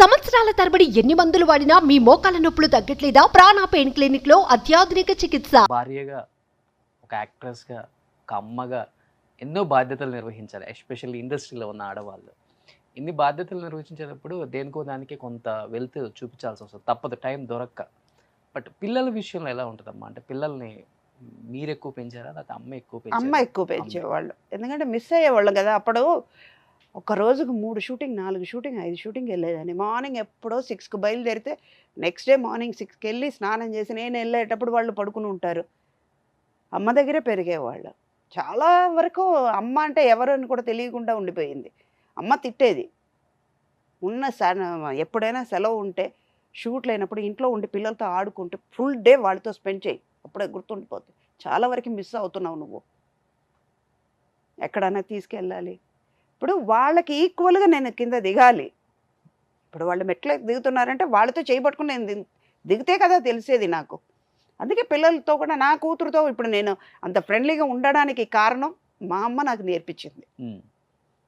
సంవత్సరాల తరబడి ఎన్ని మందులు వాడినా మీ మోకాల నొప్పులు తగ్గట్లేదా? ప్రాణ పెయిన్ క్లినిక్ లో అత్యాధునిక చికిత్స. భార్యగా, ఒక యాక్ట్రెస్గా, ఒక అమ్మగా ఎన్నో బాధ్యతలు నిర్వహించాలి. ఎస్పెషల్లీ ఇండస్ట్రీలో ఉన్న ఆడవాళ్ళు ఇన్ని బాధ్యతలు నిర్వహించేటప్పుడు దేనికో దానికి కొంత వెల్త్ చూపించాల్సి వస్తుంది. తప్పదు, టైం దొరక్క. బట్ పిల్లల విషయంలో ఎలా ఉంటుందమ్మా? అంటే పిల్లల్ని మీరు ఎక్కువ పెంచారా, లేకపోతే అమ్మ ఎక్కువ అమ్మ పెంచారా? ఎక్కువ పెంచేవాళ్ళు. ఎందుకంటే మిస్ అయ్యేవాళ్ళం కదా. అప్పుడు ఒక రోజుకు 3 షూటింగ్, 4 షూటింగ్, 5 షూటింగ్ వెళ్ళేదాన్ని. మార్నింగ్ ఎప్పుడో 6కి బయలుదేరితే నెక్స్ట్ డే మార్నింగ్ 6కి వెళ్ళి స్నానం చేసి నేను వెళ్ళేటప్పుడు వాళ్ళు పడుకుని ఉంటారు. అమ్మ దగ్గరే పెరిగేవాళ్ళు. చాలా వరకు అమ్మ అంటే ఎవరు అని కూడా తెలియకుండా ఉండిపోయింది. అమ్మ తిట్టేది. ఎప్పుడైనా సెలవు ఉంటే షూట్ లేనప్పుడు ఇంట్లో ఉండి పిల్లలతో ఆడుకుంటూ ఫుల్ డే వాళ్ళతో స్పెండ్ చేయి, అప్పుడే గుర్తుండిపోతుంది. చాలా వరకు మిస్ అవుతున్నావు నువ్వు, ఎక్కడైనా తీసుకెళ్ళాలి. ఇప్పుడు వాళ్ళకి ఈక్వల్గా నేను కింద దిగాలి. ఇప్పుడు వాళ్ళు మెట్లు దిగుతున్నారంటే వాళ్ళతో చేయబట్టుకుని నేను దిగితే కదా తెలిసేది నాకు. అందుకే పిల్లలతో కూడా, నా కూతురుతో ఇప్పుడు నేను అంత ఫ్రెండ్లీగా ఉండడానికి కారణం మా అమ్మ నాకు నేర్పించింది.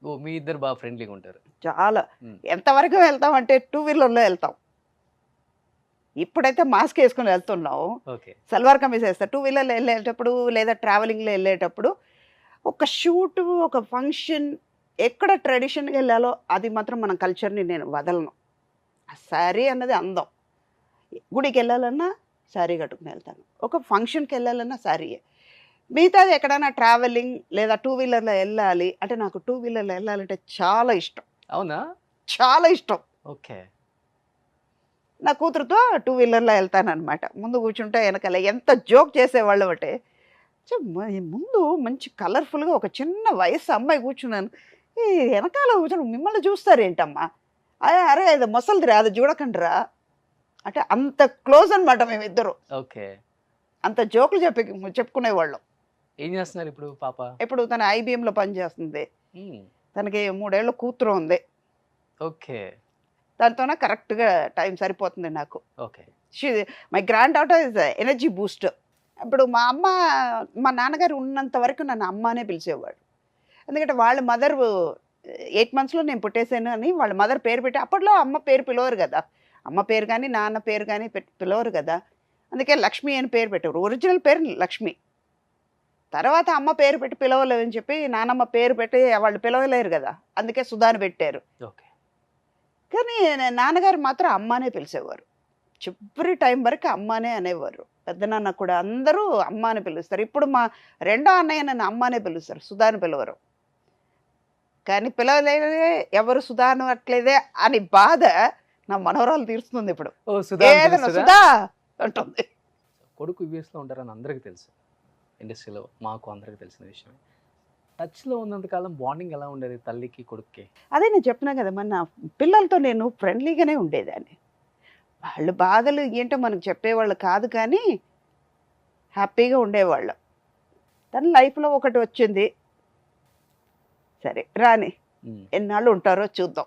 ఓ, మీ ఇద్దరు బాగా ఫ్రెండ్లీగా ఉంటారు. చాలా. ఎంతవరకు వెళ్తామంటే 2 వీలర్లో వెళ్తాం. ఇప్పుడైతే మాస్క్ వేసుకుని వెళ్తున్నావు, ఓకే, సల్వార్ కమీజ్ వేస్తా. 2 వీలర్లో వెళ్ళేటప్పుడు లేదా ట్రావెలింగ్లో వెళ్ళేటప్పుడు ఒక షూటు, ఒక ఫంక్షన్, ఎక్కడ ట్రెడిషన్గా వెళ్ళాలో అది మాత్రం మన కల్చర్ని నేను వదలను. ఆ శారీ అన్నది అందం. గుడికి వెళ్ళాలన్నా శారీ కట్టుకుని వెళ్తాను, ఒక ఫంక్షన్కి వెళ్ళాలన్నా శారీయే. మిగతాది ఎక్కడైనా ట్రావెలింగ్ లేదా 2 వీలర్లో వెళ్ళాలి అంటే, నాకు 2 వీలర్లో వెళ్ళాలంటే చాలా ఇష్టం. అవునా? చాలా ఇష్టం. ఓకే. నా కూతురుతో 2 వీలర్లో వెళ్తానమాట. ముందు కూర్చుంటే వెనకాల ఎంత జోక్ చేసేవాళ్ళు అంటే, ముందు మంచి కలర్ఫుల్గా ఒక చిన్న వయసు అమ్మాయి కూర్చున్నాను, ఈ వెనకాల కూర్చొని మిమ్మల్ని చూస్తారేంటమ్మా, అరే అది ముసలిదిరా, అది చూడకండిరా అంటే అంత క్లోజ్ అనమాట మేమిద్దరు. ఓకే. అంత జోకులు చెప్పుకునేవాళ్ళం. ఏం చేస్తున్నారు ఇప్పుడు పాప? ఇప్పుడు తన IBMలో పనిచేస్తుంది. తనకి 3 ఏళ్ళ కూతురు ఉంది. ఓకే. దాంతోనే కరెక్ట్గా టైం సరిపోతుంది నాకు. Okay. My grand daughter is energy Boost. ఇప్పుడు మా నాన్నగారు ఉన్నంత వరకు నన్ను అమ్మ అనే పిలిచేవాడు. ఎందుకంటే వాళ్ళ మదర్ 8 monthsలో నేను పుట్టేసాను అని వాళ్ళ మదర్ పేరు పెట్టి, అప్పట్లో అమ్మ పేరు పిలవరు కదా, అమ్మ పేరు కానీ నాన్న పేరు కానీ పిలవరు కదా. అందుకే లక్ష్మి అని పేరు పెట్టారు. ఒరిజినల్ పేరు లక్ష్మి. తర్వాత అమ్మ పేరు పెట్టి పిలవలేదని చెప్పి నాన్నమ్మ పేరు పెట్టి వాళ్ళు పిలవలేరు కదా, అందుకే సుధాని పెట్టారు. ఓకే. కానీ నాన్నగారు మాత్రం అమ్మనే పిలిచేవారు. చివరి టైం వరకు అమ్మనే అనేవారు. పెద్దనాన్న కూడా అందరూ అమ్మ అని పిలుస్తారు. ఇప్పుడు మా రెండో అన్నయ్య నన్ను అమ్మనే పిలుస్తారు, సుధాని పిలవరు. కానీ పిలవలేదే, ఎవరు సుధా అనట్లేదే అని బాధ నా మనవరాలు తీరుస్తుంది ఇప్పుడు. ఏదైనా సుధా అంటుంది. కొడుకు యూఎస్లో ఉంటారని అందరికీ తెలుసు, ఇండస్ట్రీలో మాకు అందరికీ తెలిసిన విషయం. టచ్లో ఉన్నంతకాలం బాండింగ్ ఎలా ఉండేది తల్లికి కొడుక్కి? అదే నేను చెప్తున్నా కదా, మన పిల్లలతో నేను ఫ్రెండ్లీగానే ఉండేదాన్ని. వాళ్ళు బాధలు ఏంటో మనకు చెప్పేవాళ్ళు కాదు, కానీ హ్యాపీగా ఉండేవాళ్ళం. తన లైఫ్లో ఒకటి వచ్చింది, సరే రాని, ఎన్నాళ్ళు ఉంటారో చూద్దాం.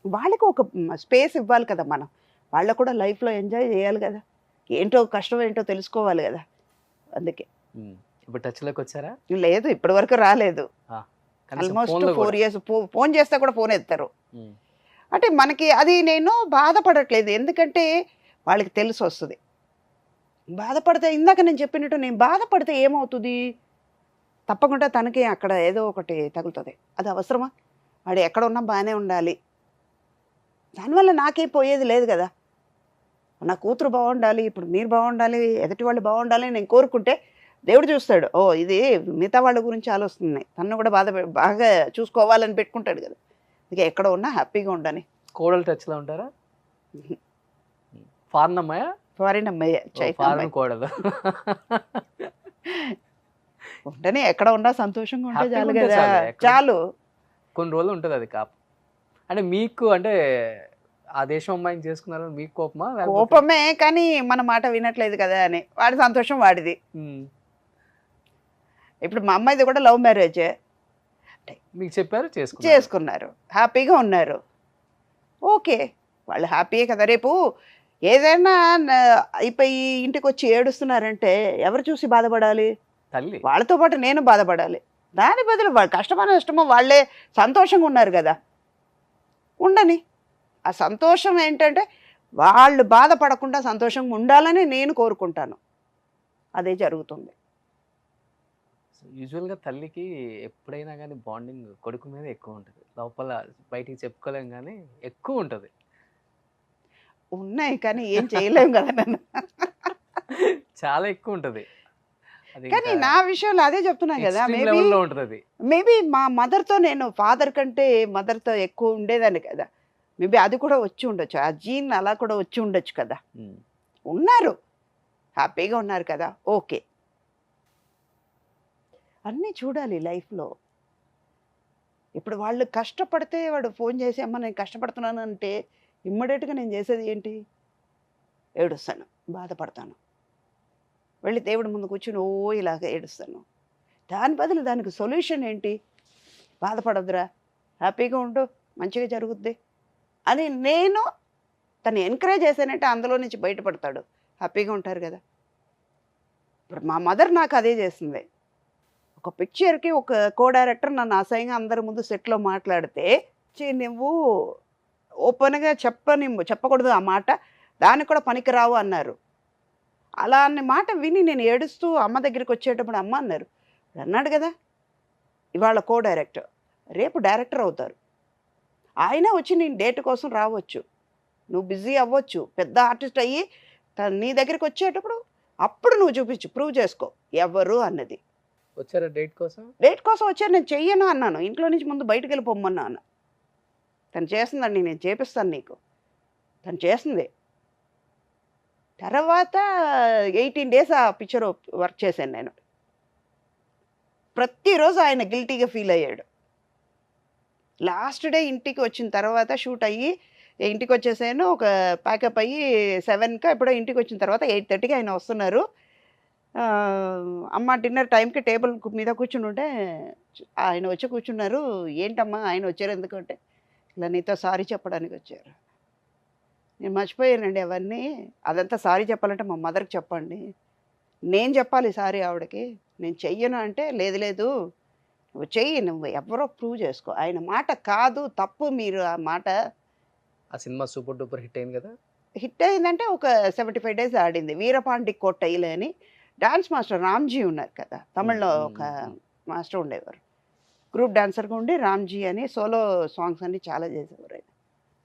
వాళ్ళకు ఒక స్పేస్ ఇవ్వాలి కదా మనం. వాళ్ళకు కూడా లైఫ్లో ఎంజాయ్ చేయాలి కదా, ఏంటో కష్టం ఏంటో తెలుసుకోవాలి కదా. అందుకే. ఇప్పుడు టచ్లోకి వచ్చారా? లేదు, ఇప్పటి వరకు రాలేదు. Almost 4 years. ఫోన్ చేస్తే కూడా ఫోన్ ఎత్తారు. అంటే మనకి అది నేను బాధపడట్లేదు, ఎందుకంటే వాళ్ళకి తెలిసి వస్తుంది. బాధపడితే, ఇందాక నేను చెప్పినట్టు, నేను బాధపడితే ఏమవుతుంది, తప్పకుండా తనకి అక్కడ ఏదో ఒకటి తగులుతుంది. అది అవసరమా? వాడు ఎక్కడ ఉన్నా బాగానే ఉండాలి, దానివల్ల నాకేం పోయేది లేదు కదా. నా కూతురు బాగుండాలి, ఇప్పుడు మీరు బాగుండాలి, ఎదుటి వాళ్ళు బాగుండాలి నేను కోరుకుంటే దేవుడు చూస్తాడు. ఓ, ఇది మిగతా వాళ్ళ గురించి ఆలోచిస్తున్నాయి, తను కూడా బాగా చూసుకోవాలని పెట్టుకుంటాడు కదా. అందుకే ఎక్కడ ఉన్నా హ్యాపీగా ఉండని. కోడలు టచ్లో ఉంటారా? ఫారెన్ అమ్మాయా? ఫారిన్ అమ్మాయి, ఫారెన్ కోడలు. ఉండని, ఎక్కడ ఉన్నా సంతోషంగా ఉంటే చాలు కదా, చాలు. కొన్ని రోజులు ఉంటుంది అది కాపు. అంటే మీకు, అంటే ఆ దేశం అమ్మాయిని చేసుకున్నారు, మీకు కోపమా? కోపమే, కానీ మన మాట వినట్లేదు కదా అని. వాడి సంతోషం వాడిది. ఇప్పుడు మా అమ్మాయిది కూడా లవ్ మ్యారేజ్. మీకు చెప్పారు, చేసుకున్నారు, హ్యాపీగా ఉన్నారు. ఓకే, వాళ్ళు హ్యాపీయే కదా. రేపు ఏదైనా అయిపోయి ఇంటికి వచ్చి ఏడుస్తున్నారంటే ఎవరు చూసి బాధపడాలి? తల్లి. వాళ్ళతో పాటు నేను బాధపడాలి. దాని బదులు వాళ్ళు కష్టమో నష్టమో వాళ్ళే సంతోషంగా ఉన్నారు కదా, ఉండని. ఆ సంతోషం ఏంటంటే వాళ్ళు బాధపడకుండా సంతోషంగా ఉండాలని నేను కోరుకుంటాను. అదే జరుగుతుంది. యూజువల్గా తల్లికి ఎప్పుడైనా కానీ బాండింగ్ కొడుకు మీద ఎక్కువ ఉంటుంది, లోపల బయటికి చెప్పుకోలేం కానీ ఎక్కువ ఉంటుంది. ఉన్నాయి కానీ ఏం చేయలేము కదా నన్ను. చాలా ఎక్కువ ఉంటుంది అది. కానీ నా విషయంలో అదే చెప్తున్నా కదా, లెవెల్లో ఉంటుంది అది. మేబీ మా మదర్తో నేను ఫాదర్ కంటే మదర్తో ఎక్కువ ఉండేదాన్ని కదా, మేబీ అది కూడా వచ్చి ఉండొచ్చు, ఆ జీన్ అలా కూడా వచ్చి ఉండొచ్చు కదా. ఉన్నారు, హ్యాపీగా ఉన్నారు కదా, ఓకే. అన్నీ చూడాలి లైఫ్లో. ఇప్పుడు వాళ్ళు కష్టపడితే వాడు ఫోన్ చేసి అమ్మ నేను కష్టపడుతున్నాను అంటే ఇమ్మీడియట్గా నేను చేసేది ఏంటి? ఏడుస్తాను, బాధపడతాను, వెళ్ళి దేవుడి ముందు కూర్చుని ఓ ఇలాగ ఏడుస్తాను. దాని బదులు దానికి సొల్యూషన్ ఏంటి? బాధపడద్దురా, హ్యాపీగా ఉండు, మంచిగా జరుగుద్ది అని నేను తను ఎంకరేజ్ చేశానంటే అందులో నుంచి బయటపడతాడు, హ్యాపీగా ఉంటారు కదా. ఇప్పుడు మా మదర్ నాకు అదే చేస్తుంది. ఒక పిక్చర్కి ఒక కో డైరెక్టర్ నన్ను అసహ్యంగా అందరి ముందు సెట్లో మాట్లాడితే నువ్వు ఓపెన్గా చెప్పకూడదు ఆ మాట, దానికి కూడా పనికిరావు అన్నారు. అలా అన్న మాట విని నేను ఏడుస్తూ అమ్మ దగ్గరికి వచ్చేటప్పుడు అమ్మ అన్నారు, అన్నాడు కదా ఇవాళ కో డైరెక్టర్, రేపు డైరెక్టర్ అవుతారు. ఆయన వచ్చి నేను డేట్ కోసం రావచ్చు, నువ్వు బిజీ అవ్వచ్చు, పెద్ద ఆర్టిస్ట్ అయ్యి నీ దగ్గరికి వచ్చేటప్పుడు అప్పుడు నువ్వు చూపించు, ప్రూవ్ చేసుకో ఎవరు అన్నది. వచ్చారా డేట్ కోసం? డేట్ కోసం వచ్చారు, నేను చెయ్యను అన్నాను. ఇంట్లో నుంచి ముందు బయటకు వెళ్ళిపోమ్మన్నా అన్న. తను చేస్తుందండి, నేను చేపిస్తాను నీకు, తను చేస్తుంది. తర్వాత 18 days ఆ పిక్చర్ వర్క్ చేశాను నేను. ప్రతిరోజు ఆయన గిల్టీగా ఫీల్ అయ్యాడు. లాస్ట్ డే ఇంటికి వచ్చిన తర్వాత షూట్ అయ్యి ఇంటికి వచ్చేసాను, ఒక ప్యాకప్ అయ్యి 7కి ఎప్పుడో ఇంటికి వచ్చిన తర్వాత 8:30కి ఆయన వస్తున్నారు. అమ్మ డిన్నర్ టైంకి టేబుల్ మీద కూర్చుని ఉంటే ఆయన వచ్చి కూర్చున్నారు. ఏంటమ్మా ఆయన వచ్చారు ఎందుకంటే, ఇలా నీతో సారీ చెప్పడానికి వచ్చారు. నేను మర్చిపోయానండి అవన్నీ, అదంతా సారీ చెప్పాలంటే మా మదర్కి చెప్పండి, నేను చెప్పాలి సారీ ఆవిడకి, నేను చెయ్యను అంటే లేదు లేదు నువ్వు చెయ్యి, నువ్వు ఎవరో ప్రూవ్ చేసుకో, ఆయన మాట కాదు తప్పు మీరు ఆ మాట. ఆ సినిమా సూపర్ డూపర్ హిట్ అయింది కదా. హిట్ అయిందంటే ఒక 75 days ఆడింది. వీరపాండి కోట్టయిలే అని డాన్స్ మాస్టర్ రామ్జీ ఉన్నారు కదా, తమిళ్లో ఒక మాస్టర్ ఉండేవారు, గ్రూప్ డాన్సర్గా ఉండి రామ్జీ అని సోలో సాంగ్స్ అన్ని చాలా చేసేవారు.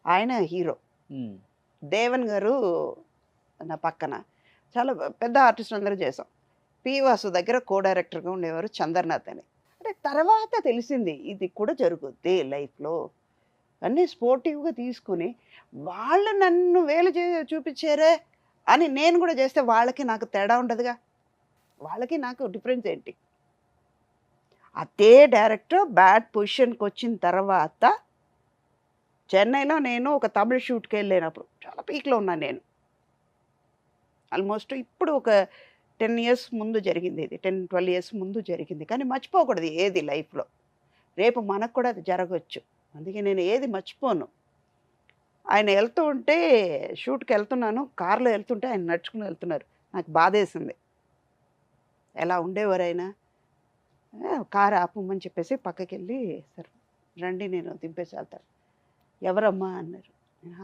ఆయన హీరో. దేవన్ గారు నా పక్కన, చాలా పెద్ద ఆర్టిస్ట్ అందరూ చేసాం. పి వాసు దగ్గర కో డైరెక్టర్గా ఉండేవారు చంద్రనాథ్ అని. అంటే తర్వాత తెలిసింది ఇది కూడా జరుగుద్ది లైఫ్లో, అన్నీ స్పోర్టివ్గా తీసుకుని వాళ్ళు నన్ను వేలు చూపించారే అని నేను కూడా చేస్తే వాళ్ళకి నాకు తేడా ఉండదుగా, వాళ్ళకి నాకు డిఫరెన్స్ ఏంటి? అదే డైరెక్టర్ బ్యాడ్ పొజిషన్కి వచ్చిన తర్వాత చెన్నైలో నేను ఒక తమిళ షూట్కి వెళ్ళినప్పుడు చాలా పీక్లో ఉన్నాను నేను. ఆల్మోస్ట్ ఇప్పుడు ఒక 10 years ముందు జరిగింది, ఇది 10-12 years ముందు జరిగింది. కానీ మర్చిపోకూడదు ఏది లైఫ్లో, రేపు మనకు కూడా అది జరగవచ్చు. అందుకే నేను ఏది మర్చిపోను. ఆయన వెళ్తూ ఉంటే షూట్కి వెళ్తున్నాను, కార్లో వెళ్తుంటే ఆయన నడుచుకుని వెళ్తున్నారు, నాకు బాధేసింది. ఎలా ఉండేవారు ఆయన, కారు ఆపమని చెప్పేసి పక్కకి వెళ్ళి సార్ రండి నేను దింపేసి వెళ్తాను. ఎవరమ్మా అన్నారు.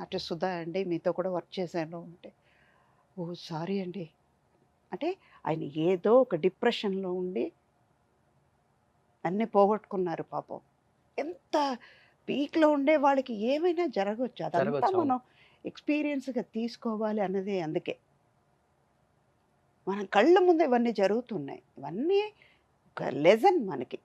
ఆర్టిస్ట్ సుధా అండి, మీతో కూడా వర్క్ చేశాను అంటే, ఓ సారీ అండి అంటే ఆయన ఏదో ఒక డిప్రెషన్లో ఉండి అన్నీ పోగొట్టుకున్నారు పాపం. ఎంత పీక్లో ఉండే వాళ్ళకి ఏమైనా జరగవచ్చు, అదంతా మనం ఎక్స్పీరియన్స్గా తీసుకోవాలి అన్నది. అందుకే మన కళ్ళ ముందు ఇవన్నీ జరుగుతున్నాయి, ఇవన్నీ ఒక లెసన్ మనకి.